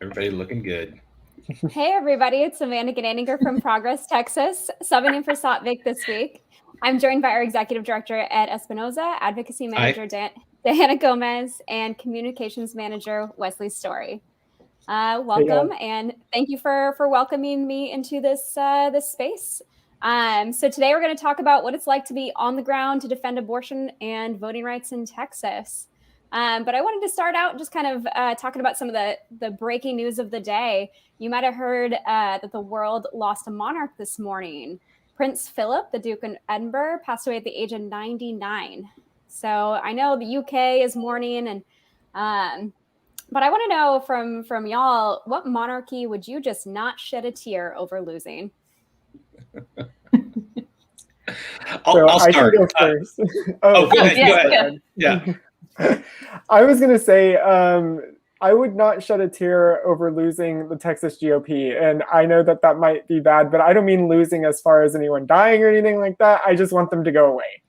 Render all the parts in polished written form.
Everybody looking good. Hey everybody, it's Amanda Gananiger from Progress, Texas, subbing in for Satvik this week. I'm joined by our Executive Director, Ed Espinoza, Advocacy Manager, Diana Gomez, and Communications Manager, Wesley Story. Welcome, and thank you for welcoming me into this space. So today we're going to talk about what it's like to be on the ground to defend abortion and voting rights in Texas. But I wanted to start out just kind of talking about some of the breaking news of the day. You might have heard that the world lost a monarch this morning. Prince Philip, the Duke of Edinburgh, passed away at the age of 99. So I know the UK is mourning, and but I want to know from y'all, what monarchy would you just not shed a tear over losing? I'll start. I go first. Go ahead. Yeah. I was going to say, I would not shed a tear over losing the Texas GOP. And I know that might be bad, but I don't mean losing as far as anyone dying or anything like that. I just want them to go away.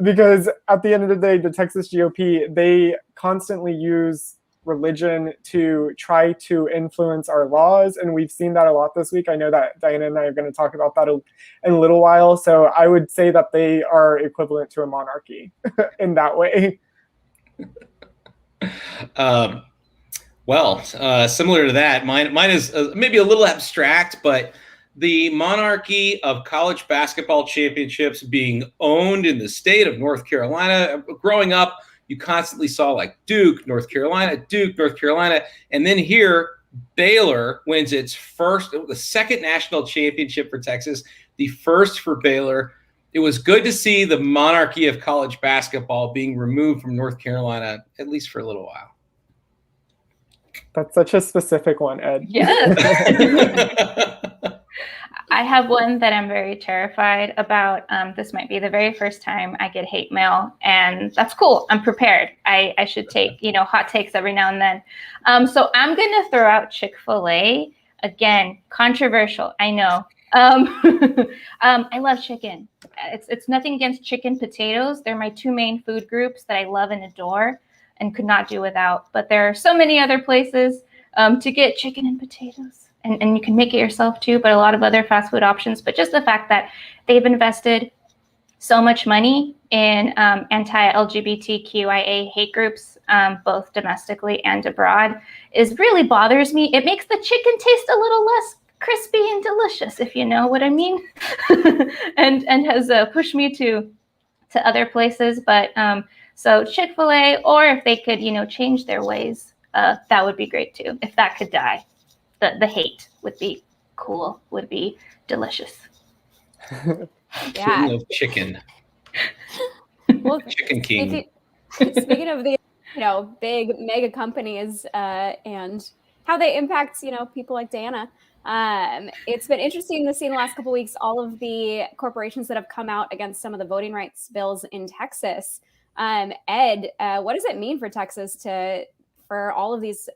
Because at the end of the day, the Texas GOP, they constantly use religion to try to influence our laws. And we've seen that a lot this week. I know that Diana and I are going to talk about that in a little while. So I would say that they are equivalent to a monarchy in that way. Similar to that, mine is maybe a little abstract, but the monarchy of college basketball championships being owned in the state of North Carolina. Growing up, you constantly saw like Duke, North Carolina, and then here Baylor wins its the second national championship for Texas, the first for Baylor. It was good to see the monarchy of college basketball being removed from North Carolina, at least for a little while. That's such a specific one, Ed. Yes. I have one that I'm very terrified about. This might be the very first time I get hate mail, and that's cool. I'm prepared. I should take, hot takes every now and then. So I'm going to throw out Chick-fil-A. Again, controversial, I know. I love chicken. It's nothing against chicken, potatoes. They're my two main food groups that I love and adore and could not do without. But there are so many other places to get chicken and potatoes. And you can make it yourself too, but a lot of other fast food options. But just the fact that they've invested so much money in anti-LGBTQIA hate groups, both domestically and abroad, really bothers me. It makes the chicken taste a little less crispy and delicious, if you know what I mean, and has pushed me to other places. But so Chick-fil-A, or if they could, change their ways, that would be great too. If that could die, the hate would be cool, would be delicious. King of chicken. Well, Chicken King. Speaking of the big mega companies and how they impact people like Diana. It's been interesting to see in the last couple of weeks all of the corporations that have come out against some of the voting rights bills in Texas. Ed, what does it mean for Texas for all of these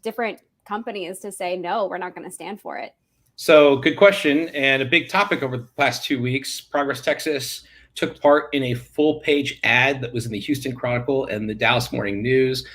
different companies to say, no, we're not going to stand for it? So good question, and a big topic over the past 2 weeks. Progress Texas took part in a full-page ad that was in the Houston Chronicle and the Dallas Morning News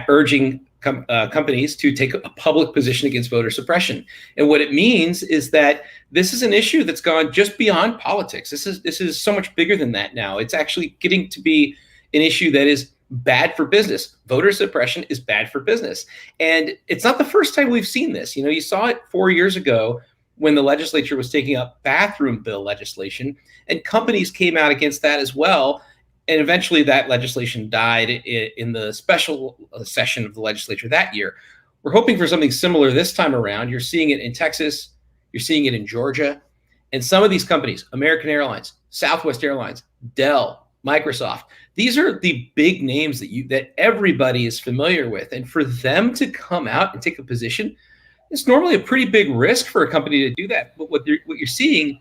urging companies to take a public position against voter suppression. And what it means is that this is an issue that's gone just beyond politics. This is so much bigger than that now. It's actually getting to be an issue that is bad for business. Voter suppression is bad for business. And it's not the first time we've seen this. You saw it 4 years ago when the legislature was taking up bathroom bill legislation, and companies came out against that as well. And eventually that legislation died in the special session of the legislature that year. We're hoping for something similar this time around. You're seeing it in Texas. You're seeing it in Georgia. And some of these companies, American Airlines, Southwest Airlines, Dell, Microsoft, these are the big names that everybody is familiar with. And for them to come out and take a position, it's normally a pretty big risk for a company to do that. But what you're seeing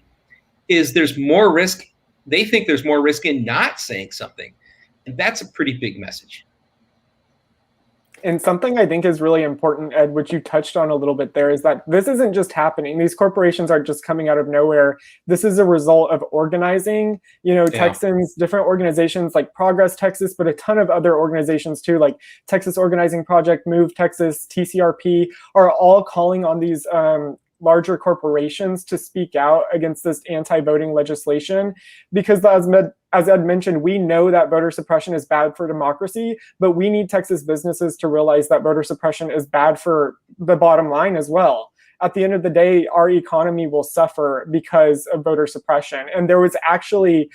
is there's more risk. They think there's more risk in not saying something. And that's a pretty big message. And something I think is really important, Ed, which you touched on a little bit there, is that this isn't just happening. These corporations aren't just coming out of nowhere. This is a result of organizing. Texans, different organizations like Progress Texas, but a ton of other organizations too, like Texas Organizing Project, Move Texas, TCRP, are all calling on these larger corporations to speak out against this anti-voting legislation, because as Ed mentioned, we know that voter suppression is bad for democracy, but we need Texas businesses to realize that voter suppression is bad for the bottom line as well. At the end of the day, our economy will suffer because of voter suppression. And there was actually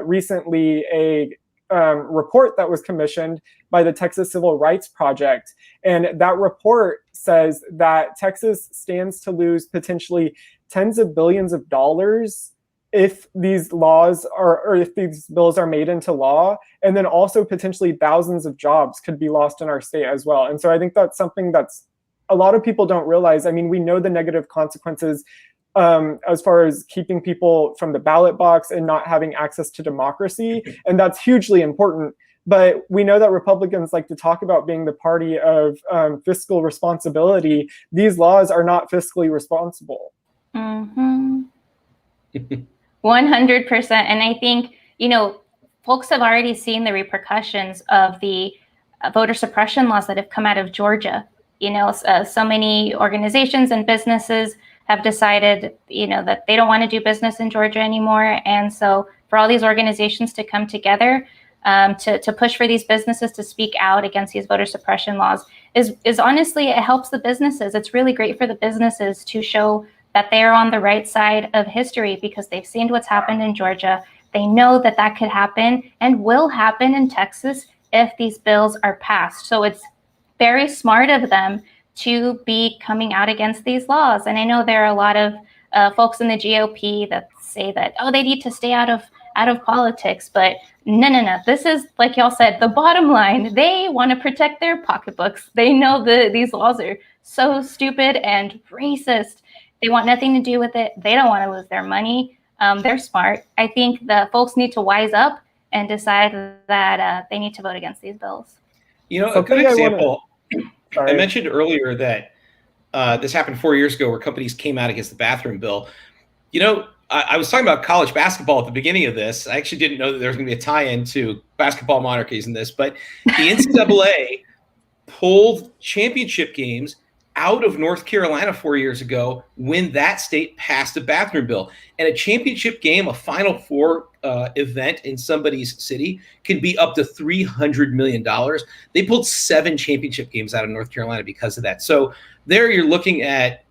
recently a report that was commissioned by the Texas Civil Rights Project. And that report says that Texas stands to lose potentially tens of billions of dollars if these laws or if these bills are made into law, and then also potentially thousands of jobs could be lost in our state as well. And so I think that's something that's a lot of people don't realize. I mean, we know the negative consequences as far as keeping people from the ballot box and not having access to democracy, and that's hugely important. But we know that Republicans like to talk about being the party of fiscal responsibility. These laws are not fiscally responsible. 100%. And I think, folks have already seen the repercussions of the voter suppression laws that have come out of Georgia. So many organizations and businesses have decided, that they don't want to do business in Georgia anymore. And so for all these organizations to come together to push for these businesses to speak out against these voter suppression laws is honestly, it helps the businesses. It's really great for the businesses to show that they are on the right side of history, because they've seen what's happened in Georgia. They know that that could happen and will happen in Texas if these bills are passed. So it's very smart of them to be coming out against these laws. And I know there are a lot of folks in the GOP that say that, they need to stay out of politics. But no. This is, like y'all said, the bottom line. They want to protect their pocketbooks. They know these laws are so stupid and racist. They want nothing to do with it. They don't want to lose their money. They're smart. I think the folks need to wise up and decide that they need to vote against these bills. A good example, I mentioned earlier that this happened 4 years ago where companies came out against the bathroom bill. I was talking about college basketball at the beginning of this. I actually didn't know that there was going to be a tie-in to basketball monarchies in this, but the NCAA pulled championship games out of North Carolina 4 years ago when that state passed a bathroom bill. And a championship game, a Final Four event in somebody's city, can be up to $300 million. They pulled 7 championship games out of North Carolina because of that. So there you're looking at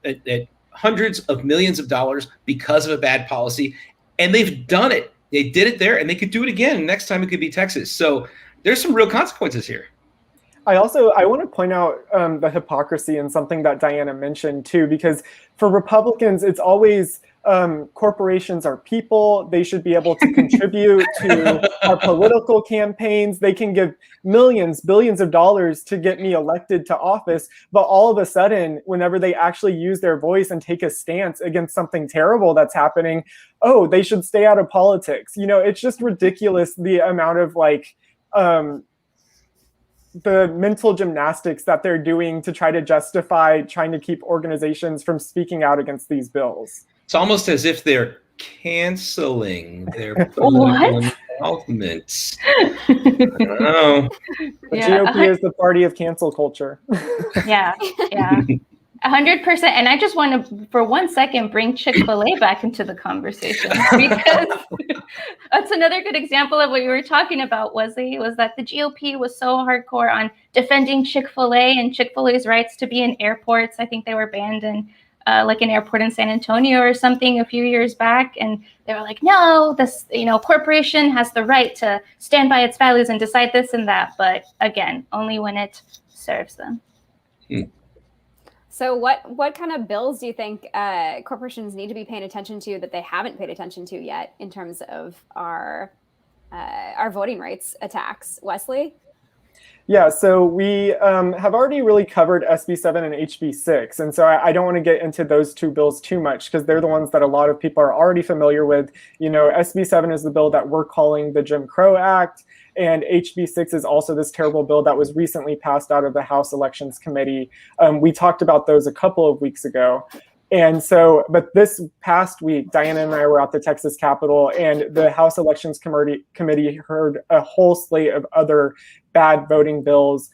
hundreds of millions of dollars because of a bad policy. And they've done it. They did it there, and they could do it again. Next time it could be Texas. So there's some real consequences here. I want to point out the hypocrisy in something that Diana mentioned too, because for Republicans, it's always corporations are people. They should be able to contribute to our political campaigns. They can give millions, billions of dollars to get me elected to office. But all of a sudden, whenever they actually use their voice and take a stance against something terrible that's happening, they should stay out of politics. It's just ridiculous, the amount of the mental gymnastics that they're doing to try to justify trying to keep organizations from speaking out against these bills. It's almost as if they're canceling their political involvement. I don't know. The GOP is the party of cancel culture. Yeah. 100%. And I just want to, for 1 second, bring Chick-fil-A back into the conversation, because that's another good example of what you were talking about, Wesley, was that the GOP was so hardcore on defending Chick-fil-A and Chick-fil-A's rights to be in airports. I think they were banned in an airport in San Antonio or something a few years back. And they were like, no, this, corporation has the right to stand by its values and decide this and that. But again, only when it serves them. So what kind of bills do you think corporations need to be paying attention to that they haven't paid attention to yet in terms of our voting rights attacks? Wesley? Yeah, so we have already really covered SB7 and HB6. And so I don't want to get into those two bills too much because they're the ones that a lot of people are already familiar with. You know, SB7 is the bill that we're calling the Jim Crow Act. And HB6 is also this terrible bill that was recently passed out of the House Elections Committee. We talked about those a couple of weeks ago. And so, but this past week, Diana and I were at the Texas Capitol, and the House Elections Committee heard a whole slate of other bad voting bills.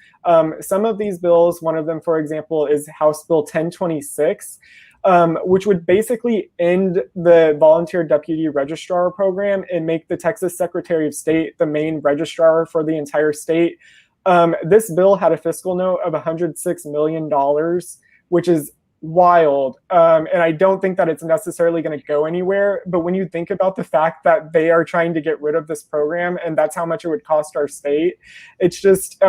Some of these bills, one of them, for example, is House Bill 1026, which would basically end the volunteer deputy registrar program and make the Texas Secretary of State the main registrar for the entire state. This bill had a fiscal note of $106 million, which is wild. And I don't think that it's necessarily going to go anywhere. But when you think about the fact that they are trying to get rid of this program and that's how much it would cost our state, it's just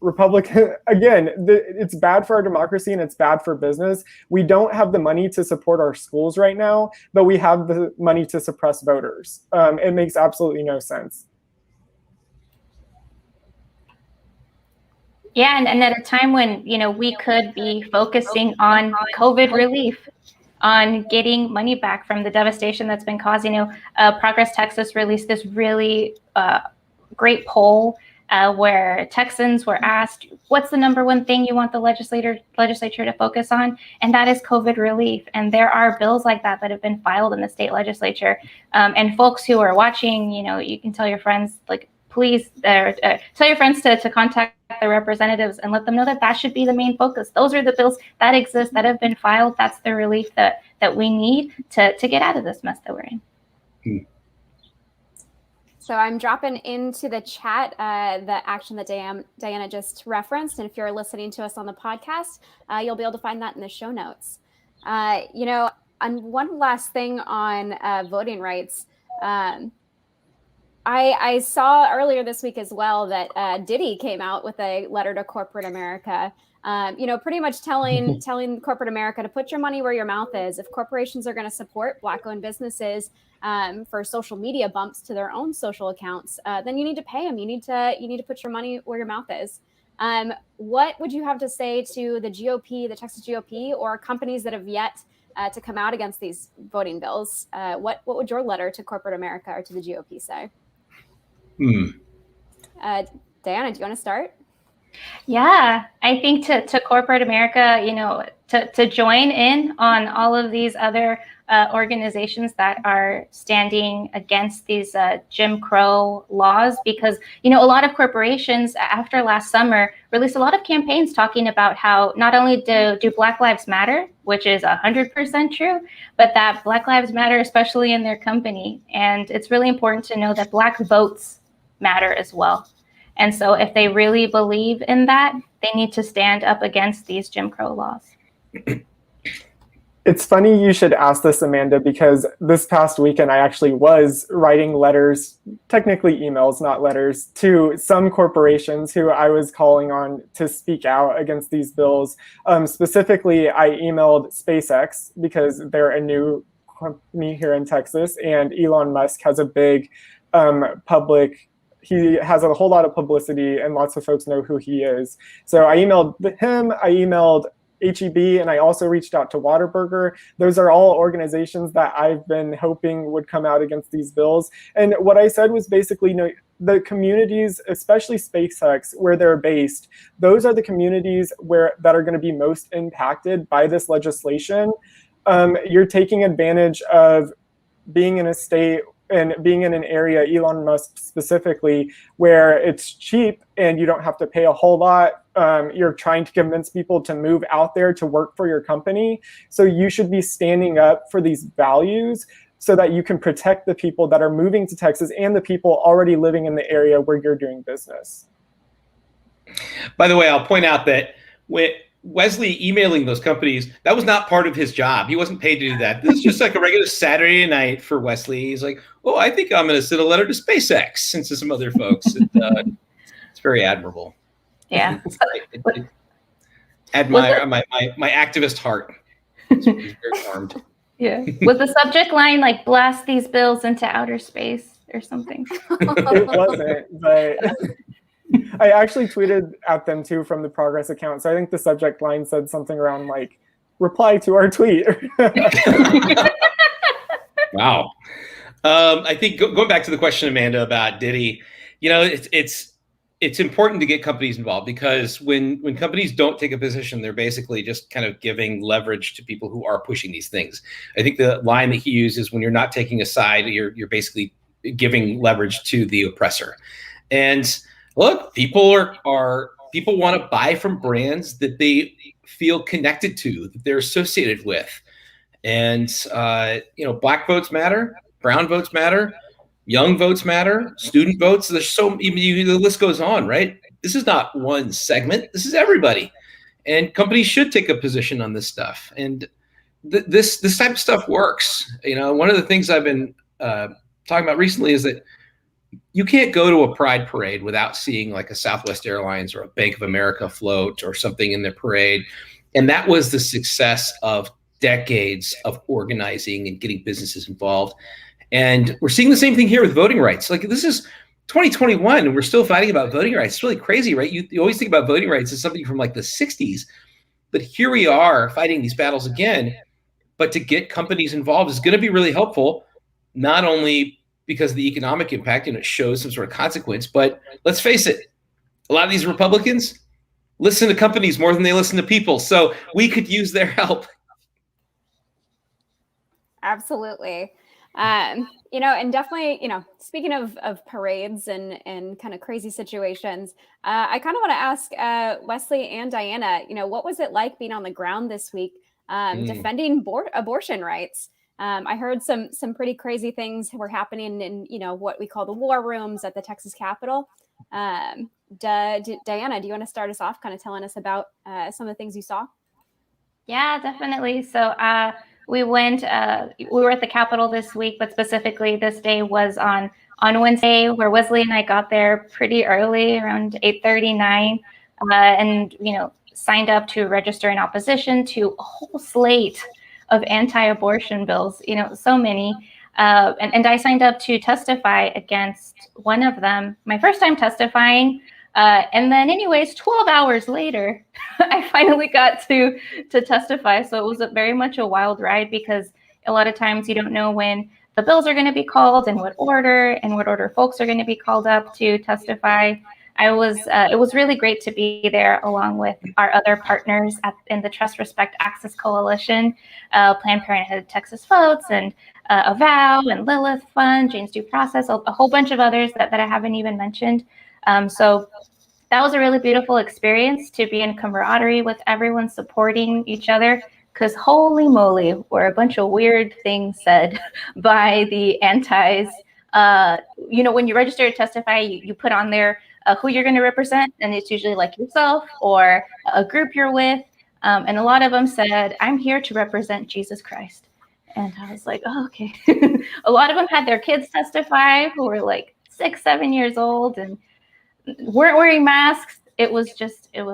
Republican, again, it's bad for our democracy and it's bad for business. We don't have the money to support our schools right now, but we have the money to suppress voters. It makes absolutely no sense. Yeah, and at a time when, you know, we could be focusing on COVID relief, on getting money back from the devastation that's been caused. You know, Progress Texas released this really great poll where Texans were asked, what's the number one thing you want the legislature to focus on? And that is COVID relief. And there are bills like that that have been filed in the state legislature. And folks who are watching, you know, you can tell your friends, like, please tell your friends to contact the representatives and let them know that that should be the main focus. Those are the bills that exist, that have been filed. That's the relief that we need to get out of this mess that we're in. So I'm dropping into the chat the action that Diana just referenced. And if you're listening to us on the podcast, you'll be able to find that in the show notes. You know, and one last thing on voting rights. I saw earlier this week as well that Diddy came out with a letter to corporate America, you know, pretty much telling corporate America to put your money where your mouth is. If corporations are going to support Black-owned businesses for social media bumps to their own social accounts, then you need to pay them. You need to put your money where your mouth is. What would you have to say to the GOP, the Texas GOP, or companies that have yet to come out against these voting bills? What would your letter to corporate America or to the GOP say? Diana, do you want to start? Yeah, I think to corporate America, you know, to join in on all of these other organizations that are standing against these Jim Crow laws, because, you know, a lot of corporations after last summer released a lot of campaigns talking about how not only do Black Lives Matter, which is 100% true, but that Black Lives Matter, especially in their company. And it's really important to know that Black votes matter as well. And so if they really believe in that, they need to stand up against these Jim Crow laws. It's funny you should ask this, Amanda, because this past weekend I actually was writing letters, technically emails, not letters, to some corporations who I was calling on to speak out against these bills. Specifically, I emailed SpaceX because they're a new company here in Texas, and Elon Musk has a big he has a whole lot of publicity and lots of folks know who he is. So I emailed him, I emailed HEB, and I also reached out to Whataburger. Those are all organizations that I've been hoping would come out against these bills. And what I said was basically, you know, the communities, especially SpaceX, where they're based, those are the communities that are going to be most impacted by this legislation. You're taking advantage of being in a state and being in an area, Elon Musk specifically, where it's cheap and you don't have to pay a whole lot. You're trying to convince people to move out there to work for your company. So you should be standing up for these values so that you can protect the people that are moving to Texas and the people already living in the area where you're doing business. By the way, I'll point out that Wesley emailing those companies, that was not part of his job. He wasn't paid to do that. This is just like a regular Saturday night for Wesley. He's like, oh, I think I'm going to send a letter to SpaceX and to some other folks. It's very admirable. Yeah. I admire my activist heart. He's very armed. Yeah. Was the subject line like blast these bills into outer space or something? It wasn't, but I actually tweeted at them too from the Progress account. So I think the subject line said something around like, reply to our tweet. Wow. I think going back to the question, Amanda, about Diddy, it's important to get companies involved, because when companies don't take a position, they're basically just kind of giving leverage to people who are pushing these things. I think the line that he uses, when you're not taking a side, you're basically giving leverage to the oppressor. And look, people want to buy from brands that they feel connected to, that they're associated with. And Black votes matter, brown votes matter, young votes matter, student votes. There's the list goes on, right? This is not one segment. This is everybody. And companies should take a position on this stuff. And this type of stuff works. One of the things I've been talking about recently is that you can't go to a pride parade without seeing like a Southwest Airlines or a Bank of America float or something in their parade. And that was the success of decades of organizing and getting businesses involved. And we're seeing the same thing here with voting rights. Like, this is 2021 and we're still fighting about voting rights. It's really crazy, right? You always think about voting rights as something from like the 60s, but here we are fighting these battles again. But to get companies involved is going to be really helpful, not only because of the economic impact and it shows some sort of consequence, but let's face it, a lot of these Republicans listen to companies more than they listen to people. So we could use their help. Absolutely. And definitely, speaking of parades and kind of crazy situations, I kind of want to ask Wesley and Diana, what was it like being on the ground this week defending abortion rights? I heard some pretty crazy things were happening in, what we call the war rooms at the Texas Capitol. Diana, do you want to start us off kind of telling us about some of the things you saw? Yeah, definitely. So we were at the Capitol this week, but specifically this day was on Wednesday, where Wesley and I got there pretty early, around 8:39, and signed up to register in opposition to a whole slate of anti-abortion bills. So many, and I signed up to testify against one of them. My first time testifying. And then anyways, 12 hours later, I finally got to testify. So it was very much a wild ride, because a lot of times you don't know when the bills are going to be called and what order folks are going to be called up to testify. It was really great to be there along with our other partners in the Trust, Respect, Access Coalition, Planned Parenthood Texas Votes, and Avow and Lilith Fund, Jane's Due Process, a whole bunch of others that I haven't even mentioned. So that was a really beautiful experience, to be in camaraderie with everyone supporting each other, because holy moly, were a bunch of weird things said by the antis. When you register to testify, you put on there who you're going to represent, and it's usually like yourself or a group you're with. And a lot of them said, "I'm here to represent Jesus Christ." And I was like, oh, okay. A lot of them had their kids testify who were like 6, 7 years old and weren't wearing masks. It was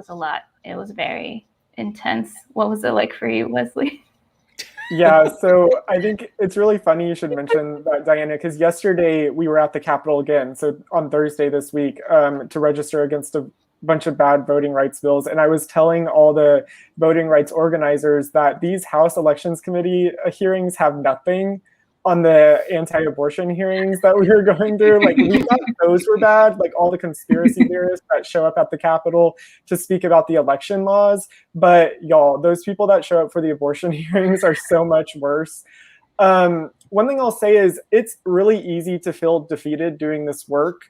a lot. It was very intense. What was it like for you, Wesley? Yeah, so I think it's really funny you should mention that, Diana, because yesterday we were at the Capitol again, so on Thursday this week, to register against a bunch of bad voting rights bills. And I was telling all the voting rights organizers that these House Elections Committee hearings have nothing on the anti-abortion hearings that we were going through. Like, we thought those were bad, like all the conspiracy theorists that show up at the Capitol to speak about the election laws. But y'all, those people that show up for the abortion hearings are so much worse. One thing I'll say is it's really easy to feel defeated doing this work.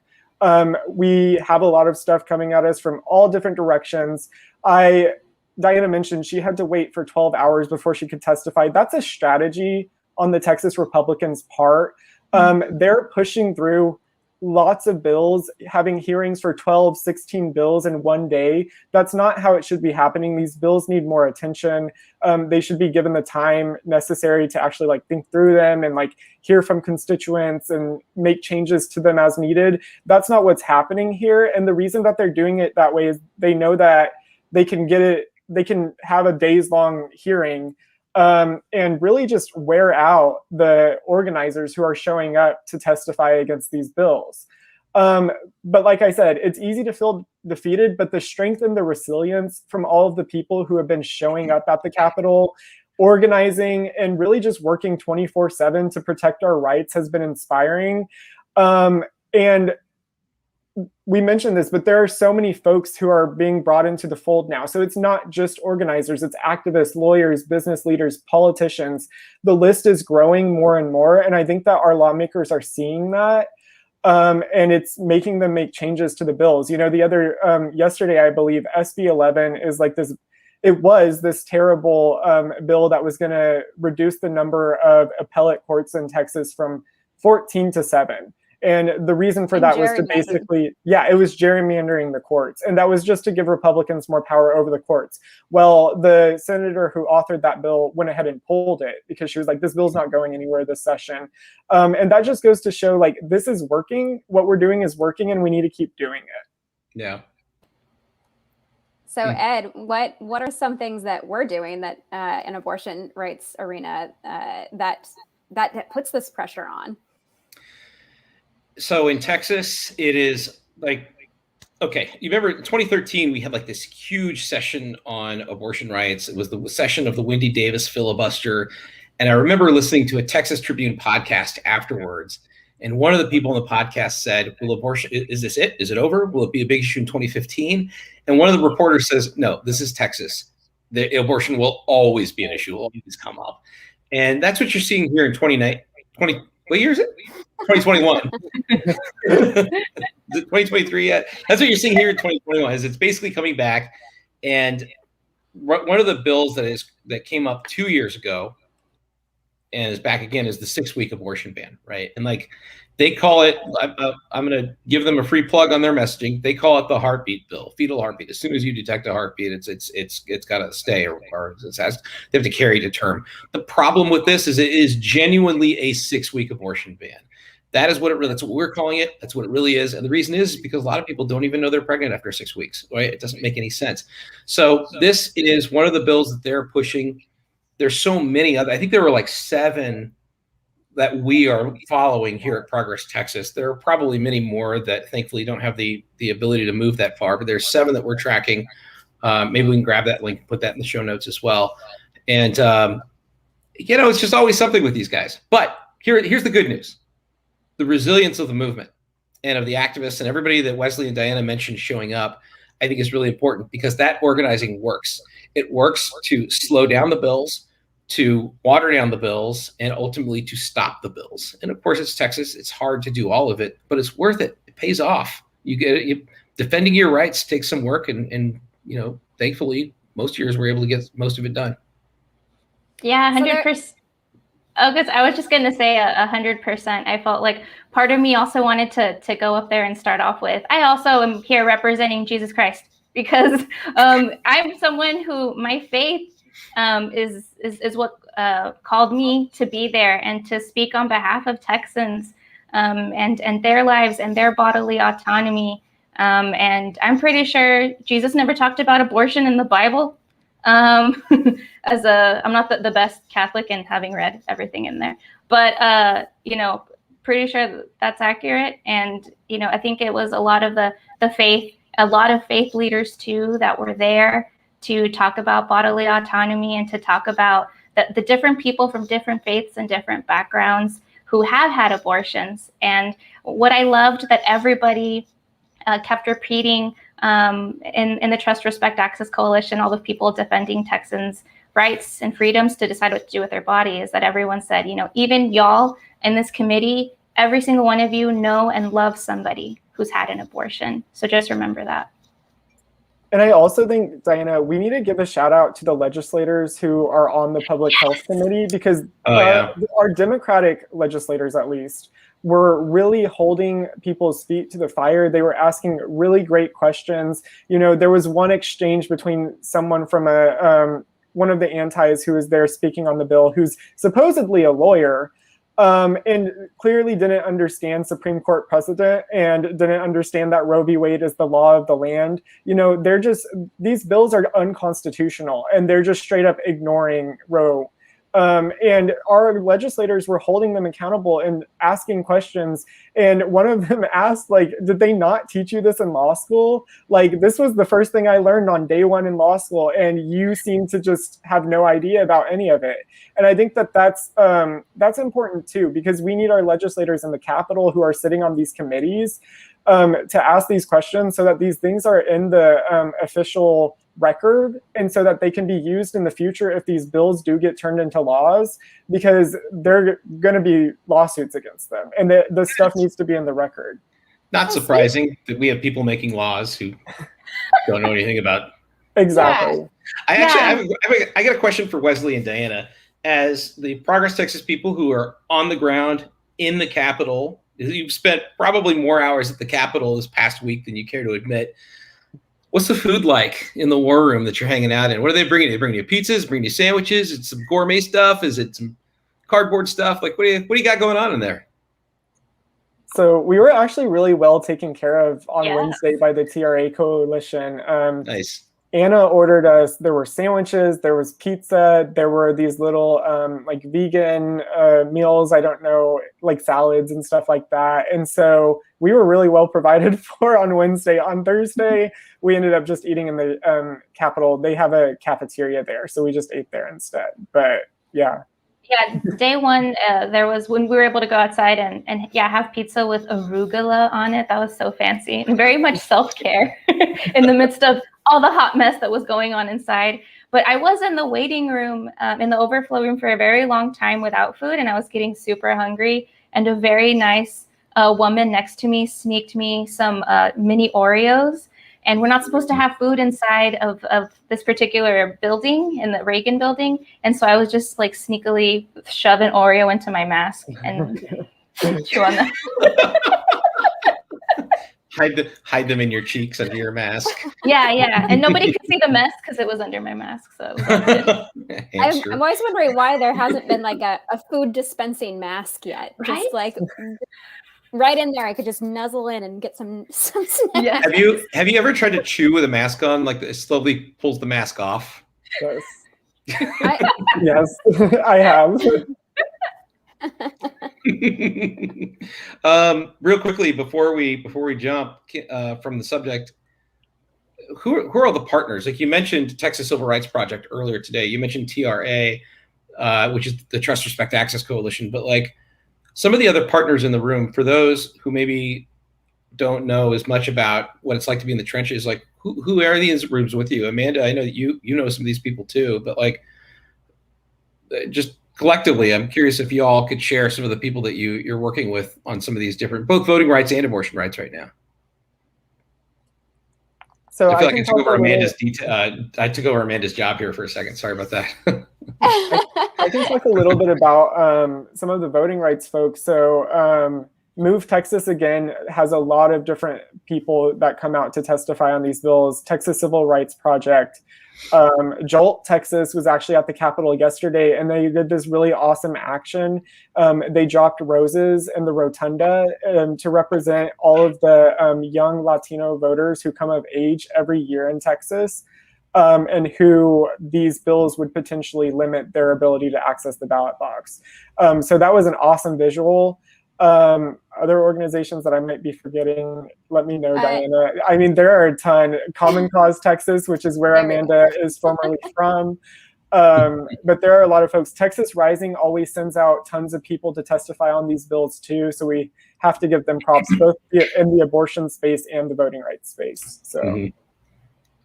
We have a lot of stuff coming at us from all different directions. Diana mentioned she had to wait for 12 hours before she could testify. That's a strategy on the Texas Republicans' part. They're pushing through lots of bills, having hearings for 12, 16 bills in one day. That's not how it should be happening. These bills need more attention. They should be given the time necessary to actually think through them and hear from constituents and make changes to them as needed. That's not what's happening here. And the reason that they're doing it that way is they know that they can have a days-long hearing and really just wear out the organizers who are showing up to testify against these bills. But like I said, it's easy to feel defeated, but the strength and the resilience from all of the people who have been showing up at the Capitol, organizing, and really just working 24/7 to protect our rights has been inspiring. And we mentioned this, but there are so many folks who are being brought into the fold now. So it's not just organizers, it's activists, lawyers, business leaders, politicians. The list is growing more and more. And I think that our lawmakers are seeing that. And it's making them make changes to the bills. You know, the other, yesterday, I believe, SB 11 is like this, it was this terrible bill that was going to reduce the number of appellate courts in Texas from 14 to 7. And the reason for that was to basically, it was gerrymandering the courts. And that was just to give Republicans more power over the courts. Well, the senator who authored that bill went ahead and pulled it because she was like, this bill's not going anywhere this session. And that just goes to show, like, this is working. What we're doing is working, and we need to keep doing it. Yeah. So Ed, what are some things that we're doing that in abortion rights arena that puts this pressure on? So in Texas, it is like, okay, you remember in 2013, we had like this huge session on abortion rights. It was the session of the Wendy Davis filibuster. And I remember listening to a Texas Tribune podcast afterwards. And one of the people on the podcast said, will abortion, is this it? Is it over? Will it be a big issue in 2015? And one of the reporters says, no, this is Texas. The abortion will always be an issue, will always come up. And that's what you're seeing here in 2020. What year is it? 2021. Is it 2023 yet? That's what you're seeing here in 2021. Is it's basically coming back. And one of the bills that came up 2 years ago and is back again is the 6-week abortion ban, right? And like they call it, I'm going to give them a free plug on their messaging. They call it the heartbeat bill, fetal heartbeat. As soon as you detect a heartbeat, it's got to stay or they have to carry to term. The problem with this is it is genuinely a 6-week abortion ban. That is that's what we're calling it. That's what it really is. And the reason is because a lot of people don't even know they're pregnant after 6 weeks, right? It doesn't make any sense. So this is one of the bills that they're pushing. There's so many other, I think there were like 7 that we are following here at Progress Texas. There are probably many more that thankfully don't have the ability to move that far, but there's 7 that we're tracking. Maybe we can grab that link and put that in the show notes as well. And, it's just always something with these guys. But here's the good news. The resilience of the movement and of the activists and everybody that Wesley and Diana mentioned showing up, I think is really important because that organizing works. It works to slow down the bills, to water down the bills, and ultimately to stop the bills. And of course, it's Texas. It's hard to do all of it, but it's worth it. It pays off. Defending your rights takes some work, and thankfully, most years we're able to get most of it done. Yeah, 100%. Oh, because I was just going to say 100%. I felt like part of me also wanted to go up there and start off with, I also am here representing Jesus Christ because I'm someone who my faith is what called me to be there and to speak on behalf of Texans and their lives and their bodily autonomy. And I'm pretty sure Jesus never talked about abortion in the Bible. I'm not the best Catholic in having read everything in there, but pretty sure that's accurate. And I think it was a lot of the faith, a lot of faith leaders too that were there to talk about bodily autonomy and to talk about the different people from different faiths and different backgrounds who have had abortions. And what I loved that everybody kept repeating in the Trust, Respect, Access Coalition, all the people defending Texans' rights and freedoms to decide what to do with their body, is that everyone said, even y'all in this committee, every single one of you know and love somebody who's had an abortion. So just remember that. And I also think, Diana, we need to give a shout out to the legislators who are on the Public Health Committee because our Democratic legislators, at least, were really holding people's feet to the fire. They were asking really great questions. There was one exchange between someone from one of the antis who was there speaking on the bill, who's supposedly a lawyer, and clearly didn't understand Supreme Court precedent and didn't understand that Roe v. Wade is the law of the land. These bills are unconstitutional and they're just straight up ignoring Roe. And our legislators were holding them accountable and asking questions. And one of them asked, like, did they not teach you this in law school? Like, this was the first thing I learned on day one in law school, and you seem to just have no idea about any of it. And I think that that's important too, because we need our legislators in the Capitol who are sitting on these committees to ask these questions so that these things are in the official record, and so that they can be used in the future if these bills do get turned into laws, because there are going to be lawsuits against them, and the stuff needs to be in the record. Not surprising that we have people making laws who don't know anything about. Exactly. Yeah. I got a question for Wesley and Diana. As the Progress Texas people who are on the ground in the Capitol, you've spent probably more hours at the Capitol this past week than you care to admit. What's the food like in the war room that you're hanging out in? What are they bringing you? They bringing you pizzas, bringing you sandwiches? It's some gourmet stuff? Is it some cardboard stuff? Like, what do you got going on in there? So we were actually really well taken care of on Wednesday by the TRA coalition. Nice. Anna ordered us, there were sandwiches, there was pizza, there were these little like vegan meals, I don't know, like salads and stuff like that. And so we were really well provided for on Wednesday. On Thursday, we ended up just eating in the Capitol. They have a cafeteria there, so we just ate there instead. But yeah. Yeah, day one, there was when we were able to go outside and have pizza with arugula on it. That was so fancy and very much self-care in the midst of all the hot mess that was going on inside. But I was in the waiting room, in the overflow room for a very long time without food, and I was getting super hungry. And a very nice woman next to me sneaked me some mini Oreos. And we're not supposed to have food inside of this particular building, in the Reagan building. And so I was just like sneakily shove an Oreo into my mask and chew on them. Hide them in your cheeks under your mask. Yeah. And nobody could see the mess because it was under my mask. So I'm always wondering why there hasn't been like a food dispensing mask yet. Right? Just like right in there, I could just nuzzle in and get some snacks. Yeah. Have you ever tried to chew with a mask on? Like it slowly pulls the mask off. Yes. Yes, I have. Real quickly before we jump from the subject, who are all the partners? Like you mentioned Texas Civil Rights Project earlier today. You mentioned TRA, which is the Trust, Respect, Access Coalition, but like some of the other partners in the room, for those who maybe don't know as much about what it's like to be in the trenches, like who are these rooms with you? Amanda, I know that you know some of these people too, but like just collectively, I'm curious if you all could share some of the people that you're working with on some of these different, both voting rights and abortion rights right now. So I feel like I took over Amanda's I took over Amanda's job here for a second. Sorry about that. I can talk a little bit about some of the voting rights folks. So Move Texas, again, has a lot of different people that come out to testify on these bills. Texas Civil Rights Project. Jolt Texas was actually at the Capitol yesterday, and they did this really awesome action. They dropped roses in the rotunda to represent all of the young Latino voters who come of age every year in Texas, and who these bills would potentially limit their ability to access the ballot box. So that was an awesome visual. Other organizations that I might be forgetting, let me know, Diana. I mean, there are a ton. Common Cause Texas, which is where Amanda is formerly from. But there are a lot of folks. Texas Rising always sends out tons of people to testify on these bills too. So we have to give them props, both in the abortion space and the voting rights space. So. Mm-hmm.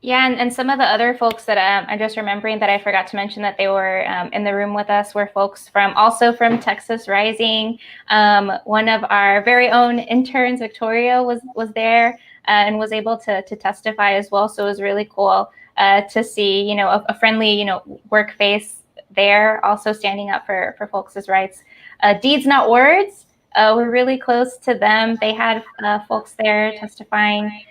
Yeah, and some of the other folks that I'm just remembering that I forgot to mention that they were in the room with us were folks also from Texas Rising. One of our very own interns, Victoria, was there and was able to testify as well. So it was really cool to see, a friendly, work face there, also standing up for folks' rights. Deeds Not Words, we're really close to them. They had folks there testifying.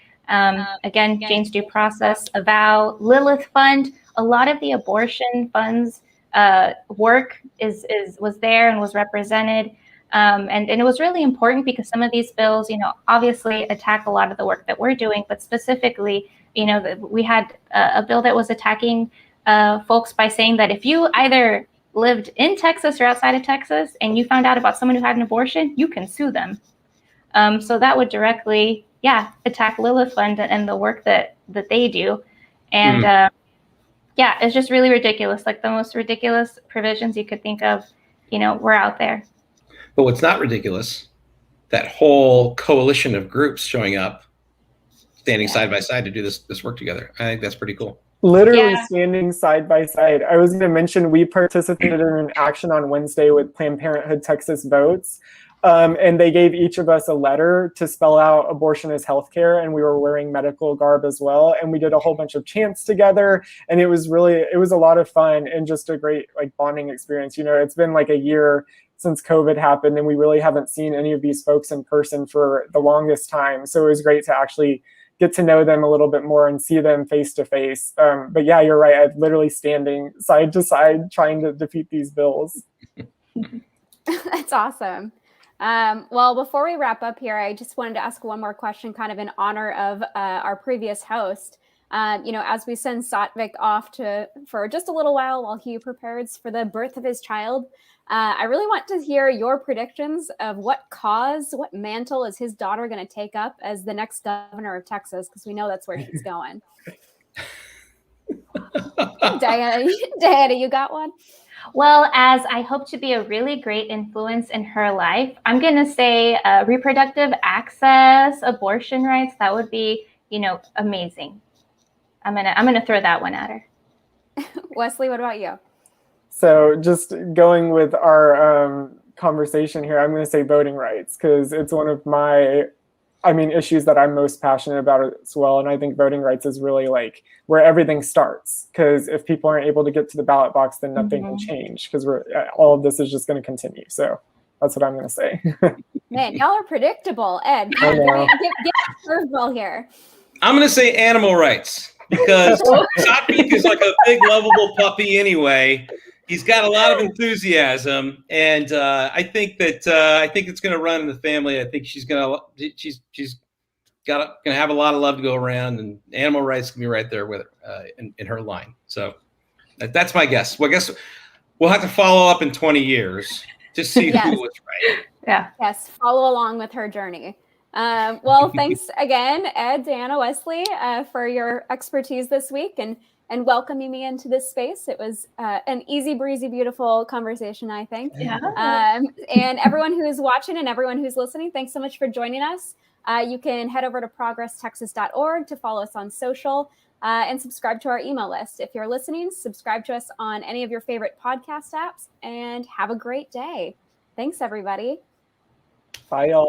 Again, Jane's Due Process, Avow, Lilith Fund. A lot of the abortion funds work was there and was represented, and it was really important because some of these bills, obviously attack a lot of the work that we're doing, but specifically, we had a bill that was attacking folks by saying that if you either lived in Texas or outside of Texas and you found out about someone who had an abortion, you can sue them. So that would directly, attack Lilith Fund and the work that they do. And it's just really ridiculous. Like the most ridiculous provisions you could think of, were out there. But what's not ridiculous, that whole coalition of groups showing up, standing side by side to do this work together. I think that's pretty cool. Literally standing side by side. I was going to mention we participated in an action on Wednesday with Planned Parenthood Texas Votes. And they gave each of us a letter to spell out abortion as healthcare, and we were wearing medical garb as well. And we did a whole bunch of chants together, and it was a lot of fun and just a great bonding experience. It's been like a year since COVID happened, and we really haven't seen any of these folks in person for the longest time. So it was great to actually get to know them a little bit more and see them face to face. But yeah, you're right. I'm literally standing side to side trying to defeat these bills. That's awesome. Well, before we wrap up here, I just wanted to ask one more question kind of in honor of our previous host. As we send Satvik off for just a little while he prepares for the birth of his child, I really want to hear your predictions of what mantle is his daughter going to take up as the next governor of Texas, because we know that's where she's going. Diana, you got one? Well, as I hope to be a really great influence in her life, I'm going to say reproductive access, abortion rights. That would be, amazing. I'm gonna throw that one at her. Wesley, what about you? So just going with our conversation here, I'm going to say voting rights, because it's one of my issues that I'm most passionate about as well. And I think voting rights is really where everything starts, because if people aren't able to get to the ballot box, then nothing can change, because all of this is just going to continue. So that's what I'm going to say. Man, y'all are predictable. Ed, give a curveball here. I'm going to say animal rights, because Satvik is like a big, lovable puppy anyway. He's got a lot of enthusiasm, and I think it's going to run in the family. I think she's gonna have a lot of love to go around, and animal rights can be right there with her in her line. So that's my guess. Well, I guess we'll have to follow up in 20 years to see who was right. Yeah. Yes. Follow along with her journey. Well, thanks again, Ed, Diana, Wesley, for your expertise this week and welcoming me into this space. It was an easy breezy, beautiful conversation, I think. Yeah. And everyone who's watching and everyone who's listening, thanks so much for joining us. You can head over to progresstexas.org to follow us on social and subscribe to our email list. If you're listening, subscribe to us on any of your favorite podcast apps, and have a great day. Thanks, everybody. Bye, y'all.